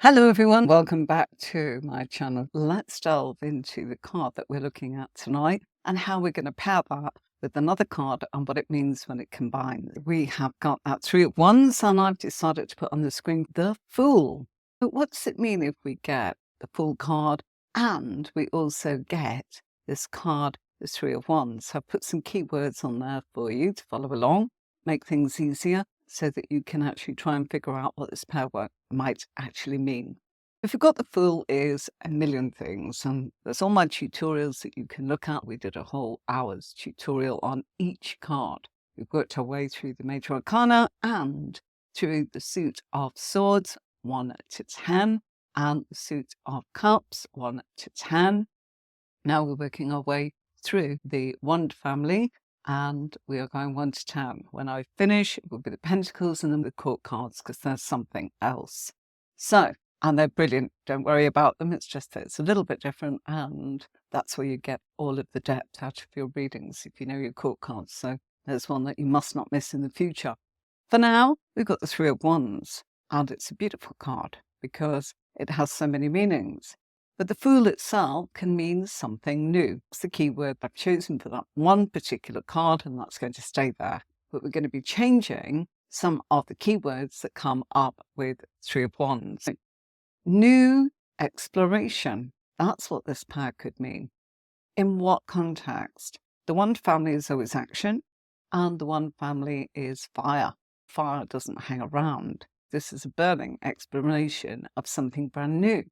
Hello everyone, welcome back to my channel. Let's delve into the card that we're looking at tonight and how we're going to pair that with another card and what it means when it combines. We have got that Three of Wands and I've decided to put on the screen the Fool. But what does it mean if we get the Fool card and we also get this card, the Three of Wands? I've put some keywords on there for you to follow along, make things easier, so that you can actually try and figure out what this pair work might actually mean. If you've got the Fool is a million things, and there's all my tutorials that you can look at. We did a whole hour's tutorial on each card. We've worked our way through the Major Arcana and through the suit of swords, 1 to 10, and the suit of cups, 1 to 10. Now we're working our way through the wand family, and we are going 1 to 10. When I finish, it will be the pentacles and then the court cards, because there's something else. So, and they're brilliant. Don't worry about them. It's just that it's a little bit different, and that's where you get all of the depth out of your readings if you know your court cards. So there's one that you must not miss in the future. For now, we've got the Three of Wands, and it's a beautiful card because it has so many meanings. But the Fool itself can mean something new. It's the key word I've chosen for that one particular card, and that's going to stay there. But we're going to be changing some of the keywords that come up with Three of Wands. New exploration. That's what this pair could mean. In what context? The Wand family is always action, and the Wand family is fire. Fire doesn't hang around. This is a burning exploration of something brand new.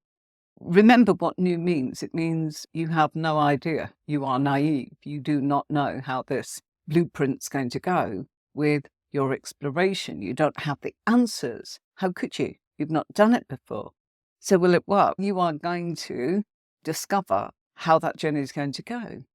Remember what new means. It means you have no idea. You are naive. You do not know how this blueprint's going to go with your exploration. You don't have the answers. How could you? You've not done it before. So will it work? You are going to discover how that journey is going to go,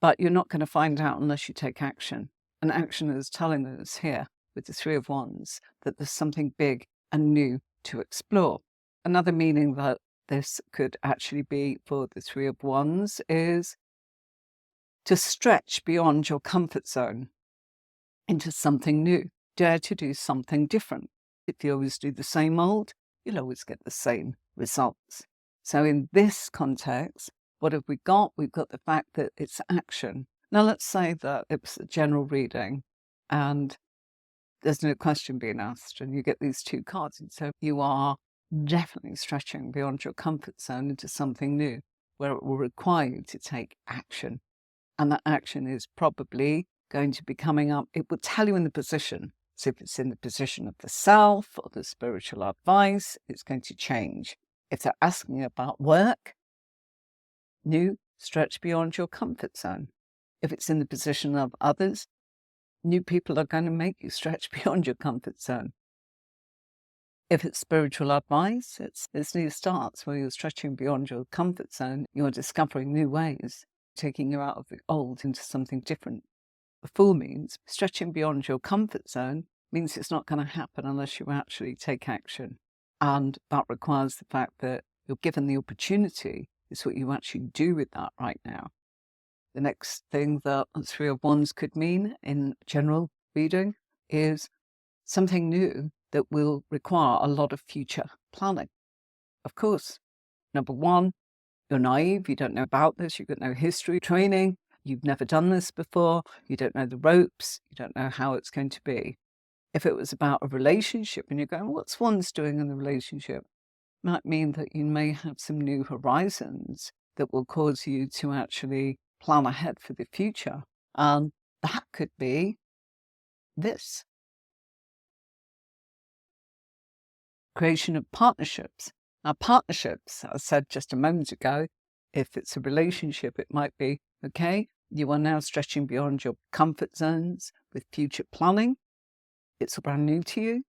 but you're not going to find out unless you take action. And action is telling us here with the Three of Wands that there's something big and new to explore. Another meaning that this could actually be for the Three of Wands is to stretch beyond your comfort zone into something new. Dare to do something different. If you always do the same old, you'll always get the same results. So in this context, what have we got? We've got the fact that it's action. Now let's say that it was a general reading and there's no question being asked and you get these two cards. And so you are definitely stretching beyond your comfort zone into something new where it will require you to take action. And that action is probably going to be coming up. It will tell you in the position. So if it's in the position of the self or the spiritual advice, it's going to change. If they're asking about work, new, stretch beyond your comfort zone. If it's in the position of others, new people are going to make you stretch beyond your comfort zone. If it's spiritual advice, it's new starts where you're stretching beyond your comfort zone. You're discovering new ways, taking you out of the old into something different. The Fool means stretching beyond your comfort zone means it's not going to happen unless you actually take action. And that requires the fact that you're given the opportunity. It's what you actually do with that right now. The next thing that Three of Wands could mean in general reading is something new that will require a lot of future planning. Of course, number one, you're naive, you don't know about this, you've got no history, training, you've never done this before, you don't know the ropes, you don't know how it's going to be. If it was about a relationship and you're going, what's Wands doing in the relationship? It might mean that you may have some new horizons that will cause you to actually plan ahead for the future. And that could be this. Creation of partnerships. Now, partnerships, as I said just a moment ago, if it's a relationship, it might be, okay, you are now stretching beyond your comfort zones with future planning. It's brand new to you.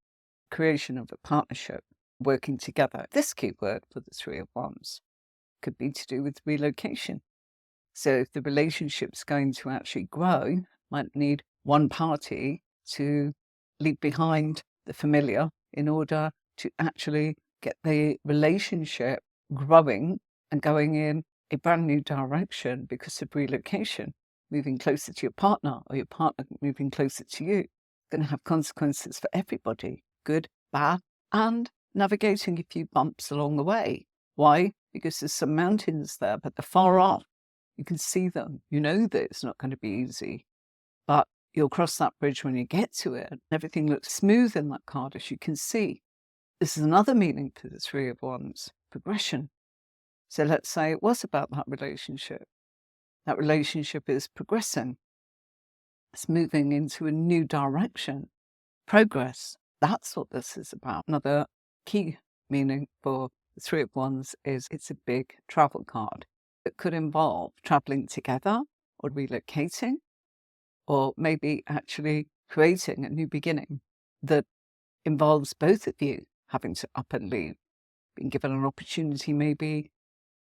Creation of a partnership, working together. This keyword for the Three of Wands could be to do with relocation. So if the relationship's going to actually grow, might need one party to leave behind the familiar in order to actually get the relationship growing and going in a brand new direction because of relocation, moving closer to your partner or your partner moving closer to you. Going to have consequences for everybody, good, bad, and navigating a few bumps along the way. Why? Because there's some mountains there, but they're far off. You can see them. You know that it's not going to be easy, but you'll cross that bridge when you get to it. Everything looks smooth in that card, as you can see. This is another meaning for the Three of Wands, progression. So let's say it was about that relationship. That relationship is progressing. It's moving into a new direction. Progress. That's what this is about. Another key meaning for the Three of Wands is it's a big travel card. It could involve traveling together or relocating, or maybe actually creating a new beginning that involves both of you having to up and leave, being given an opportunity. Maybe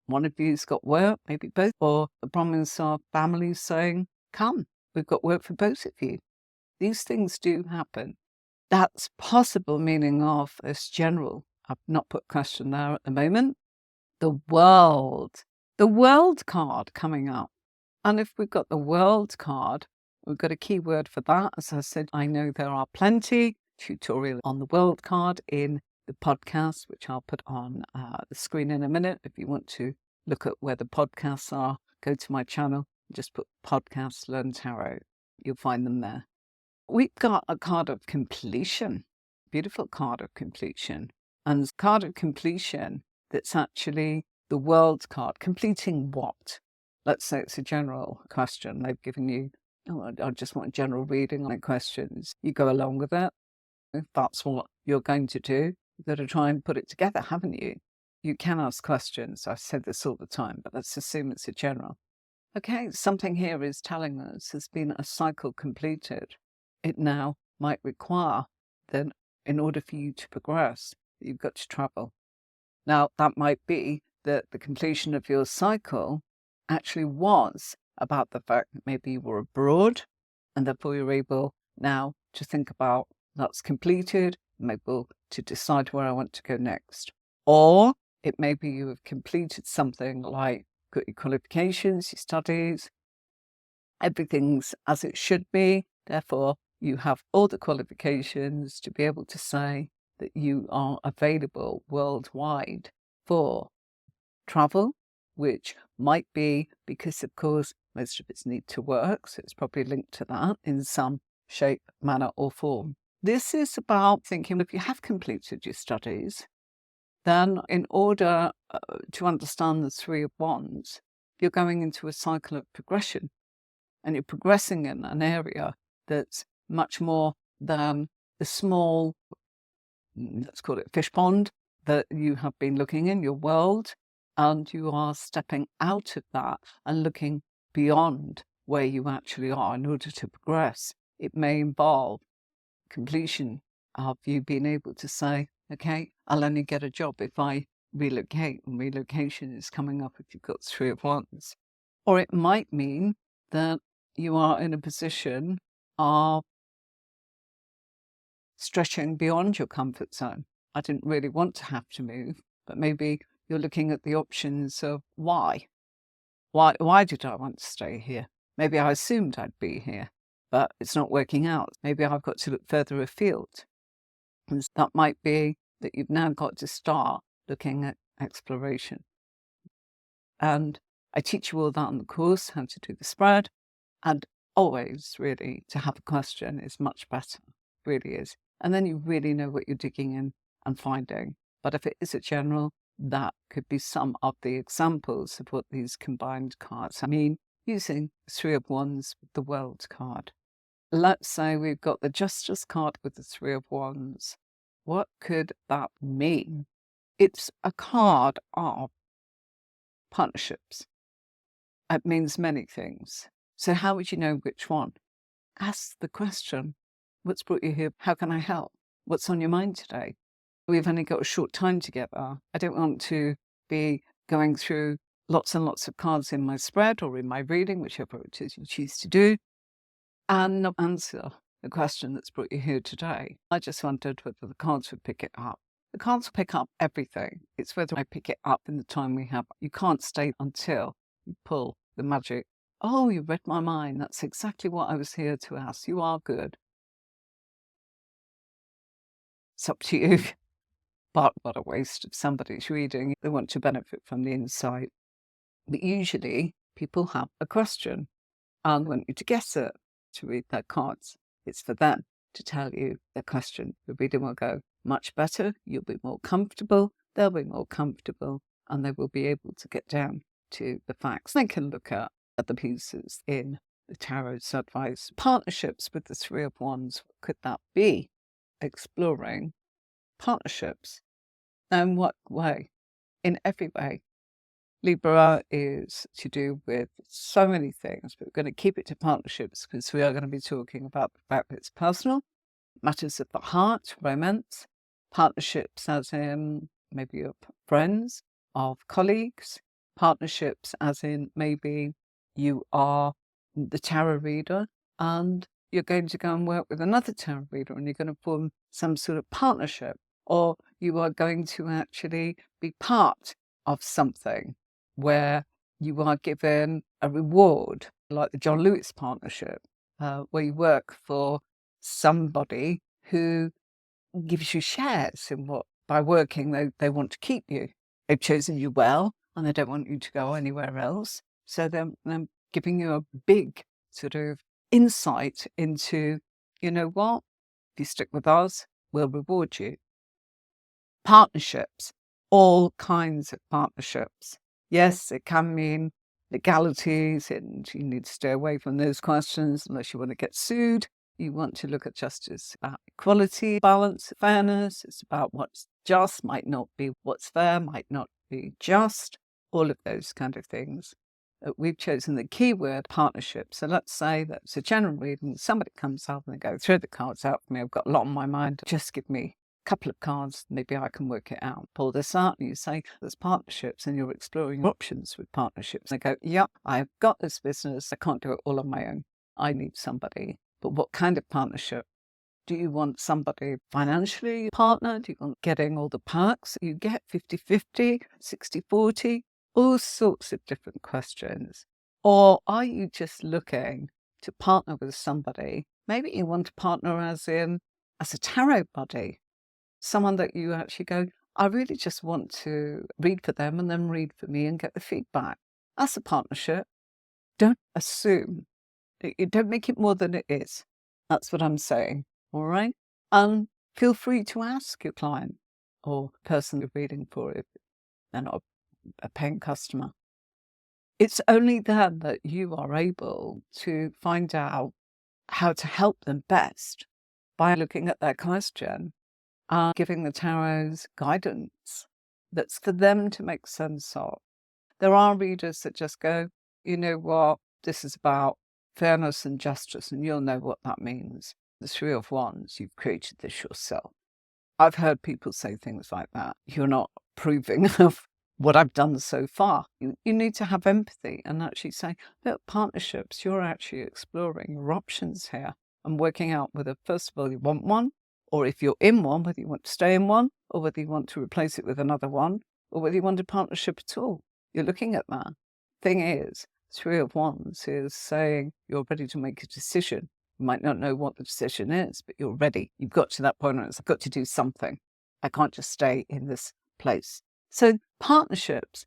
one of you's got work, maybe both, or the promise of families saying, come, we've got work for both of you. These things do happen. That's possible meaning of this general. I've not put question there at the moment. The world card coming up. And if we've got the world card, we've got a keyword for that. As I said, I know there are plenty tutorial on the world card in the podcast, which I'll put on the screen in a minute. If you want to look at where the podcasts are, go to my channel, just put podcast Learn Tarot. You'll find them there. We've got a card of completion, beautiful card of completion. And card of completion that's actually the world card. Completing what? Let's say it's a general question. They've given you, I just want a general reading on questions. You go along with it. If that's what you're going to do, you've got to try and put it together, haven't you? You can ask questions. I said this all the time, but let's assume it's a general. Okay, something here is telling us there's been a cycle completed. It now might require then, in order for you to progress, you've got to travel. Now, that might be that the completion of your cycle actually was about the fact that maybe you were abroad and therefore you're able now to think about that's completed, I'm able to decide where I want to go next. Or it may be you have completed something like got your qualifications, your studies, everything's as it should be. Therefore, you have all the qualifications to be able to say that you are available worldwide for travel, which might be because, of course, most of us need to work. So it's probably linked to that in some shape, manner, or form. This is about thinking if you have completed your studies, then in order to understand the Three of Wands, you're going into a cycle of progression and you're progressing in an area that's much more than the small, let's call it fish pond, that you have been looking in your world, and you are stepping out of that and looking beyond where you actually are in order to progress. It may involve completion of you being able to say, okay, I'll only get a job if I relocate, and relocation is coming up if you've got Three of Wands. Or it might mean that you are in a position of stretching beyond your comfort zone. I didn't really want to have to move, but maybe you're looking at the options of why. Why did I want to stay here? Maybe I assumed I'd be here, but it's not working out. Maybe I've got to look further afield. And that might be that you've now got to start looking at exploration. And I teach you all that on the course, how to do the spread. And always, really, to have a question is much better. It really is. And then you really know what you're digging in and finding. But if it is a general, that could be some of the examples of what these combined cards mean, using the Three of Wands with the World card. Let's say we've got the Justice card with the Three of Wands. What could that mean? It's a card of partnerships. It means many things. So how would you know which one? Ask the question. What's brought you here? How can I help? What's on your mind today? We've only got a short time together. I don't want to be going through lots and lots of cards in my spread or in my reading, whichever it is you choose to do, and not answer the question that's brought you here today. I just wondered whether the cards would pick it up. The cards will pick up everything. It's whether I pick it up in the time we have. You can't stay until you pull the magic. Oh, you read my mind. That's exactly what I was here to ask. You are good. It's up to you. But what a waste of somebody's reading. They want to benefit from the insight. But usually people have a question and want you to guess it, to read their cards. It's for them to tell you their question. The reading will go much better. You'll be more comfortable. They'll be more comfortable, and they will be able to get down to the facts. They can look at other pieces in the tarot's advice. Partnerships with the Three of Wands. What could that be? Exploring partnerships. Now, in what way? In every way. Libra is to do with so many things, but we're going to keep it to partnerships because we are going to be talking about the fact that it's personal, matters of the heart, romance, partnerships as in maybe of friends, of colleagues, partnerships as in maybe you are the tarot reader and you're going to go and work with another tarot reader and you're going to form some sort of partnership, or you are going to actually be part of something where you are given a reward, like the John Lewis partnership, where you work for somebody who gives you shares in what, by working, they want to keep you. They've chosen you well and they don't want you to go anywhere else. So they're giving you a big sort of insight into, you know what, if you stick with us, we'll reward you. Partnerships, all kinds of partnerships. Yes, it can mean legalities, and you need to stay away from those questions unless you want to get sued. You want to look at justice, about equality, balance, fairness. It's about what's just, might not be what's fair, might not be just, all of those kind of things. We've chosen the keyword partnership. So let's say that it's a general reading. Somebody comes up and they go, throw the cards out for me. I've got a lot on my mind. Just give me couple of cards, maybe I can work it out. Pull this out and you say there's partnerships and you're exploring options with partnerships. They go, yep, I've got this business. I can't do it all on my own. I need somebody. But what kind of partnership? Do you want somebody financially partner? Do you want getting all the perks you get, 50-50, 60-40, all sorts of different questions? Or are you just looking to partner with somebody? Maybe you want to partner as a tarot buddy. Someone that you actually go, I really just want to read for them and then read for me and get the feedback. That's a partnership. Don't assume. You don't make it more than it is. That's what I'm saying. All right. Feel free to ask your client or person you're reading for if they're not a paying customer. It's only then that you are able to find out how to help them best by looking at their question, giving the tarot's guidance that's for them to make sense of. There are readers that just go, you know what, this is about fairness and justice, and you'll know what that means. The Three of Wands, you've created this yourself. I've heard people say things like that. You're not approving of what I've done so far. You need to have empathy and actually say, look, partnerships, you're actually exploring your options here and working out whether, first of all, you want one, or if you're in one, whether you want to stay in one, or whether you want to replace it with another one, or whether you want a partnership at all. You're looking at that. Thing is, Three of Wands is saying you're ready to make a decision. You might not know what the decision is, but you're ready. You've got to that point where I've got to do something. I can't just stay in this place. So partnerships,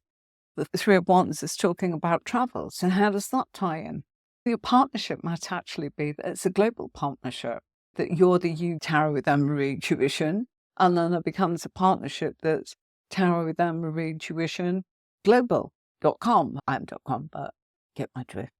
the Three of Wands is talking about travel. So how does that tie in? Your partnership might actually be that it's a global partnership, that you're the Tarot with Anne-Marie tuition, and then it becomes a partnership that's Tarot with Anne-Marie tuition global.com. I'm .com, but get my drift.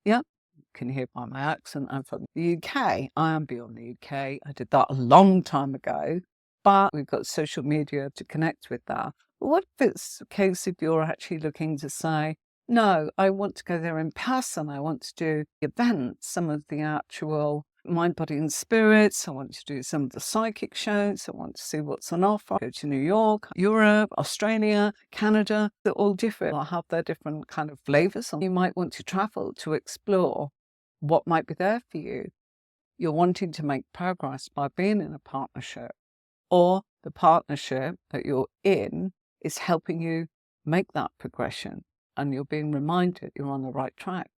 Yeah, you can hear by my accent, I'm from the UK. I am beyond the UK. I did that a long time ago, but we've got social media to connect with that. But what if it's a case if you're actually looking to say, no, I want to go there in person. I want to do events, some of the actual mind, body and spirits. I want to do some of the psychic shows. I want to see what's on offer. Go to New York, Europe, Australia, Canada. They're all different. They'll have their different kind of flavors. You might want to travel to explore what might be there for you. You're wanting to make progress by being in a partnership, or the partnership that you're in is helping you make that progression, and you're being reminded you're on the right track.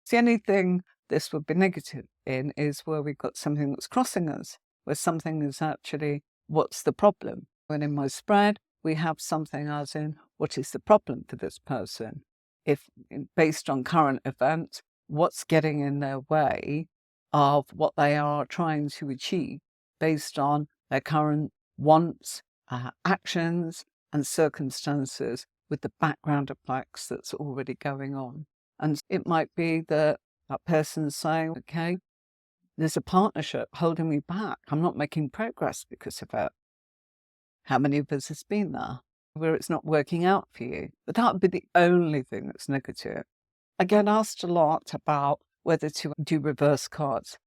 The only thing this would be negative in is where we've got something that's crossing us, where something is actually, what's the problem? And in my spread, we have something as in, what is the problem for this person? If based on current events, what's getting in their way of what they are trying to achieve based on their current wants, actions, and circumstances with the background of facts that's already going on. And it might be that that person's saying, okay, there's a partnership holding me back. I'm not making progress because of it. How many of us has been there where it's not working out for you? But that would be the only thing that's negative. I get asked a lot about whether to do reverse cards.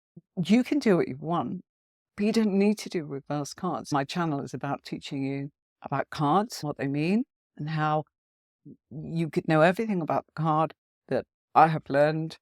You can do what you want, but you don't need to do reverse cards. My channel is about teaching you about cards, what they mean, and how you could know everything about the card that I have learned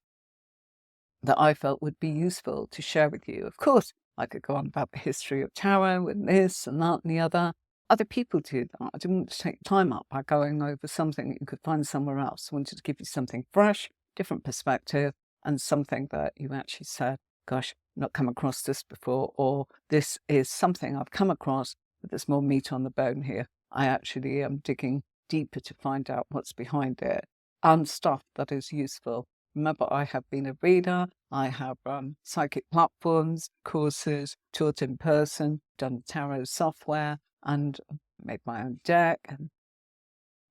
that I felt would be useful to share with you. Of course, I could go on about the history of tarot and this and that and the other. Other people do that. I didn't want to take time up by going over something that you could find somewhere else. I wanted to give you something fresh, different perspective, and something that you actually said, gosh, not come across this before, or this is something I've come across, but there's more meat on the bone here. I actually am digging deeper to find out what's behind it and stuff that is useful. Remember, I have been a reader. I have run psychic platforms, courses, taught in person, done tarot software, and made my own deck. And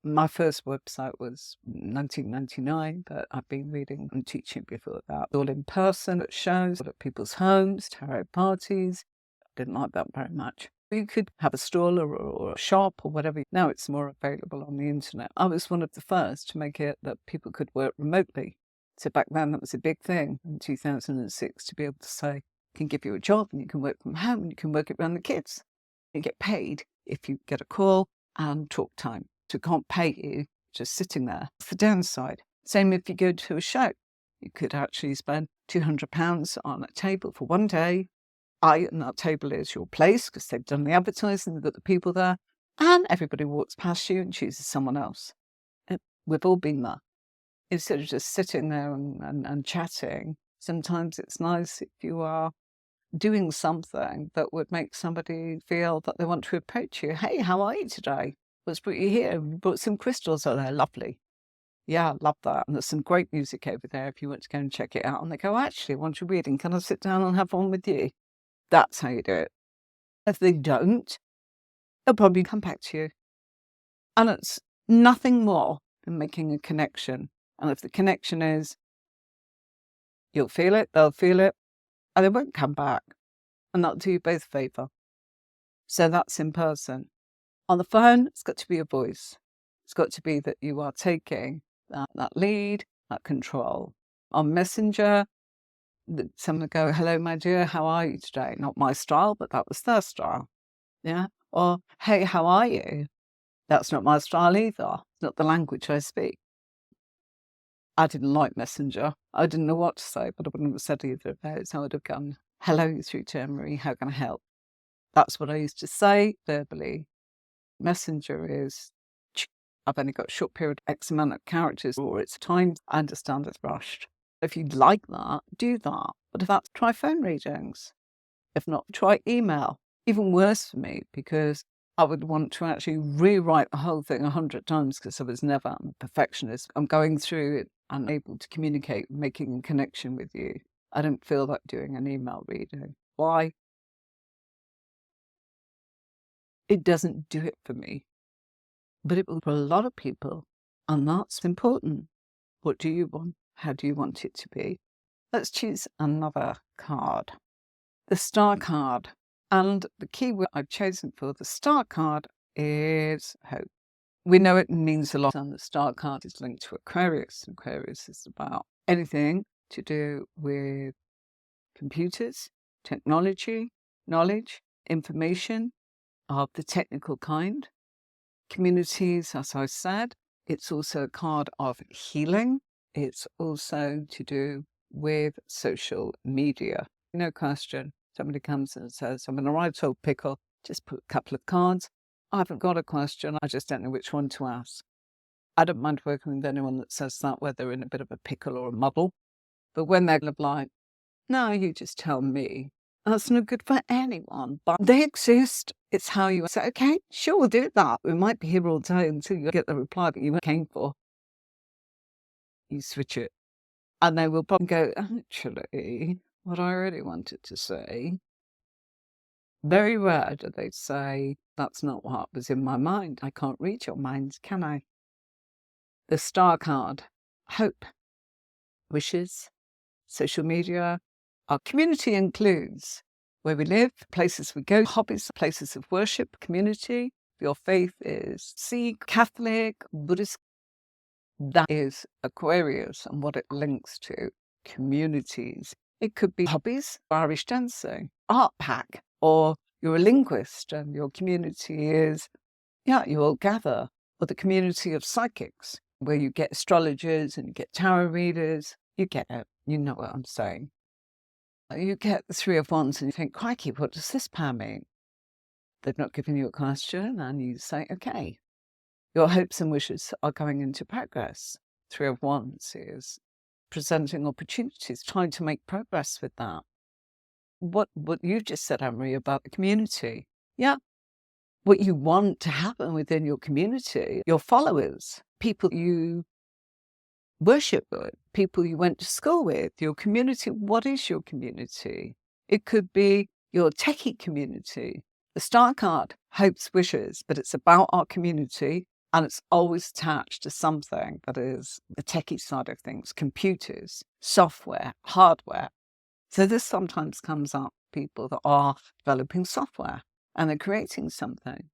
my first website was 1999, but I've been reading and teaching before that. All in person at shows, at people's homes, tarot parties. I didn't like that very much. You could have a stall or a shop or whatever. Now it's more available on the internet. I was one of the first to make it that people could work remotely. So back then that was a big thing in 2006 to be able to say, can give you a job and you can work from home and you can work it around the kids. You get paid if you get a call and talk time. So can't pay you just sitting there. It's the downside. Same if you go to a show. You could actually spend £200 on a table for one day. And that table is your place because they've done the advertising, they've got the people there, and everybody walks past you and chooses someone else. We've all been there. Instead of just sitting there and chatting, sometimes it's nice if you are doing something that would make somebody feel that they want to approach you. Hey, how are you today? What's brought you here? We brought some crystals. Oh, they're lovely. Yeah, I love that. And there's some great music over there if you want to go and check it out. And they go, actually, I want you reading. Can I sit down and have one with you? That's how you do it. If they don't, they'll probably come back to you. And it's nothing more than making a connection. And if the connection is, you'll feel it, they'll feel it, and they won't come back. And that'll do you both a favour. So that's in person. On the phone, it's got to be a voice. It's got to be that you are taking that lead, that control. On Messenger, someone go, hello, my dear, how are you today? Not my style, but that was their style. Yeah. Or, hey, how are you? That's not my style either. It's not the language I speak. I didn't like Messenger. I didn't know what to say, but I wouldn't have said either of those. I would have gone, hello, through to Emery, how can I help? That's what I used to say verbally. Messenger is, I've only got a short period, X amount of characters, or it's time. I understand it's rushed. If you'd like that, do that. But if that's, try phone readings. If not, try email. Even worse for me, because I would want to actually rewrite the whole thing 100 times because I was never a perfectionist. I'm going through it and able to communicate, making a connection with you. I don't feel like doing an email reading. Why? It doesn't do it for me. But it will for a lot of people. And that's important. What do you want? How do you want it to be? Let's choose another card. The Star card. And the key word I've chosen for the Star card is hope. We know it means a lot, and the Star card is linked to Aquarius. Aquarius is about anything to do with computers, technology, knowledge, information of the technical kind. Communities, as I said, it's also a card of healing. It's also to do with social media. No question. Somebody comes and says, I'm in a right old pickle, just put a couple of cards. I haven't got a question, I just don't know which one to ask. I don't mind working with anyone that says that, whether they're in a bit of a pickle or a muddle. But when they're like, no, you just tell me, That's not good for anyone, but they exist. It's how you say, okay, sure, we'll do that. We might be here all day until you get the reply that you came for. You switch it. And they will probably go, actually, what I really wanted to say. Very rare do they say, that's not what was in my mind. I can't read your mind, can I? The star card, hope, wishes, social media. Our community includes where we live, places we go, hobbies, places of worship, community. Your faith is Sikh, Catholic, Buddhist. That is Aquarius and what it links to, communities. It could be hobbies, Irish dancing, art pack, or you're a linguist and your community is, you all gather, or the community of psychics, where you get astrologers and you get tarot readers. You get it. You know what I'm saying. You get the Three of Wands and you think, crikey, what does this power mean? They've not given you a question and you say, okay, your hopes and wishes are going into progress. Three of Wands is presenting opportunities, trying to make progress with that. What you just said, Anne-Marie, about the community. Yeah. What you want to happen within your community, your followers, people you worship with, people you went to school with, your community. What is your community? It could be your techie community. The star card, hopes, wishes, but it's about our community and it's always attached to something that is the techie side of things, computers, software, hardware. So this sometimes comes up, people that are developing software and they're creating something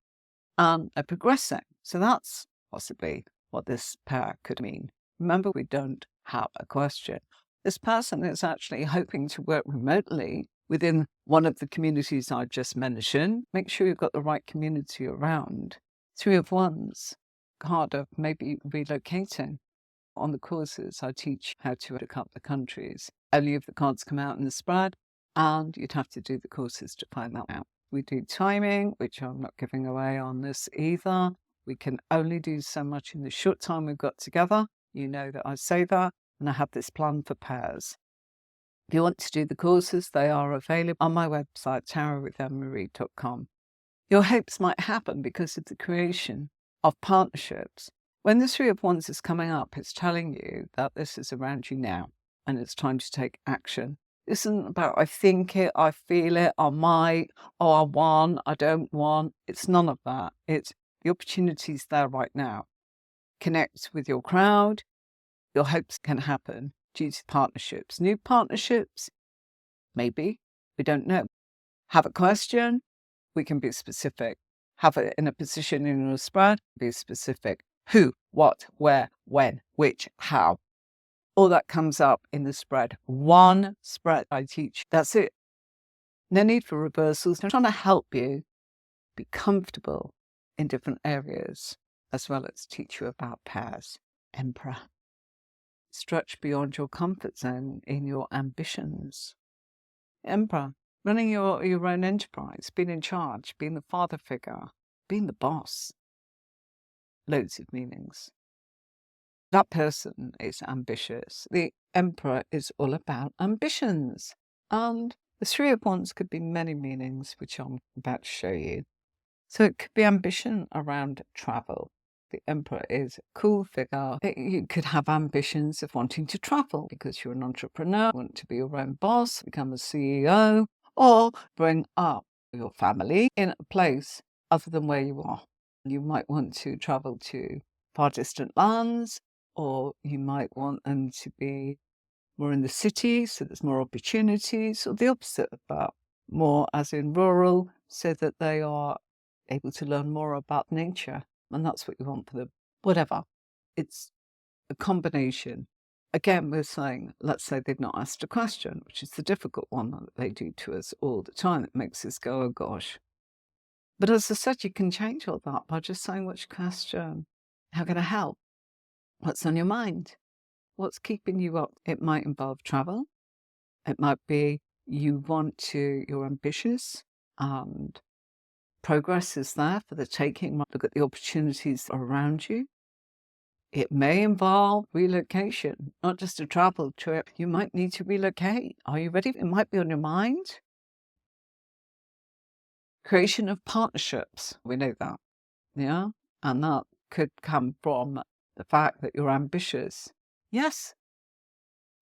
and they're progressing. So that's possibly what this pair could mean. Remember, we don't have a question. This person is actually hoping to work remotely within one of the communities I just mentioned. Make sure you've got the right community around. Three of Wands, card of maybe relocating. On the courses, I teach how to look up the countries. Only if the cards come out in the spread, and you'd have to do the courses to find that out. We do timing, which I'm not giving away on this either. We can only do so much in the short time we've got together. You know that I say that, and I have this plan for pairs. If you want to do the courses, they are available on my website, tarotwithanmarie.com. Your hopes might happen because of the creation of partnerships. When the Three of Wands is coming up, it's telling you that this is around you now, and it's time to take action. This isn't about I think it, I feel it, I might, oh, I want, I don't want. It's none of that. It's the opportunity's there right now. Connect with your crowd. Your hopes can happen due to partnerships. New partnerships, maybe, we don't know. Have a question, we can be specific. Have it in a position in your spread, be specific. Who, what, where, when, which, how. All that comes up in the spread. One spread I teach. That's it. No need for reversals. I'm trying to help you be comfortable in different areas, as well as teach you about pairs. Emperor. Stretch beyond your comfort zone in your ambitions. Emperor. Running your own enterprise, being in charge, being the father figure, being the boss. Loads of meanings. That person is ambitious. The Emperor is all about ambitions. And the Three of Wands could be many meanings, which I'm about to show you. So it could be ambition around travel. The Emperor is a cool figure. You could have ambitions of wanting to travel because you're an entrepreneur, want to be your own boss, become a CEO, or bring up your family in a place other than where you are. You might want to travel to far distant lands, or you might want them to be more in the city, so there's more opportunities, or the opposite of that, more as in rural, so that they are able to learn more about nature. And that's what you want for them. Whatever. It's a combination. Again, we're saying, let's say they've not asked a question, which is the difficult one that they do to us all the time. It makes us go, oh gosh. But as I said, you can change all that by just saying, which question? How can I help? What's on your mind? What's keeping you up? It might involve travel. It might be you're ambitious and progress is there for the taking. Look at the opportunities around you. It may involve relocation, not just a travel trip. You might need to relocate. Are you ready? It might be on your mind. Creation of partnerships. We know that. Yeah. And that could come from the fact that you're ambitious. Yes.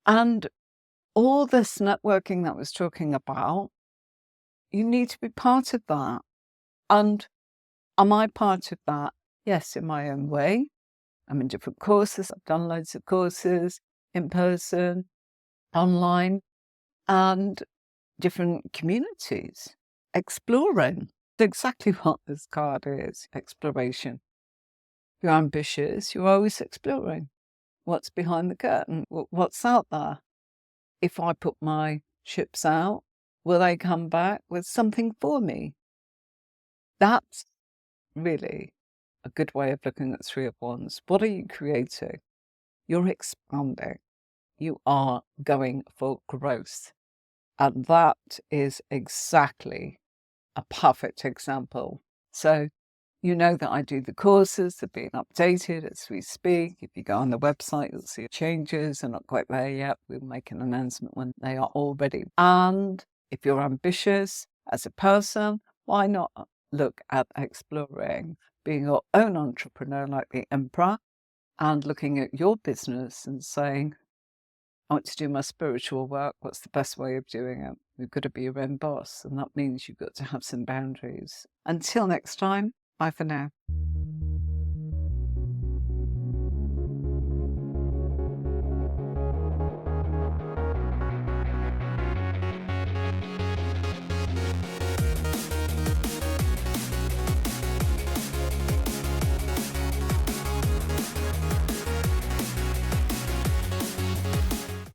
And all this networking that I was talking about, you need to be part of that. And am I part of that? Yes, in my own way. I'm in different courses. I've done loads of courses in person, online, and different communities, exploring. Exactly what this card is, exploration. You're ambitious, you're always exploring. What's behind the curtain? What's out there? If I put my chips out, will they come back with something for me? That's really a good way of looking at Three of Wands. What are you creating? You're expanding. You are going for growth. And that is exactly a perfect example. So you know that I do the courses, they're being updated as we speak. If you go on the website, you'll see changes. They're not quite there yet. We'll make an announcement when they are all ready. And if you're ambitious as a person, why not look at exploring being your own entrepreneur like the Emperor and looking at your business and saying, I want to do my spiritual work. What's the best way of doing it? You've got to be your own boss, and that means you've got to have some boundaries. Until next time, bye for now.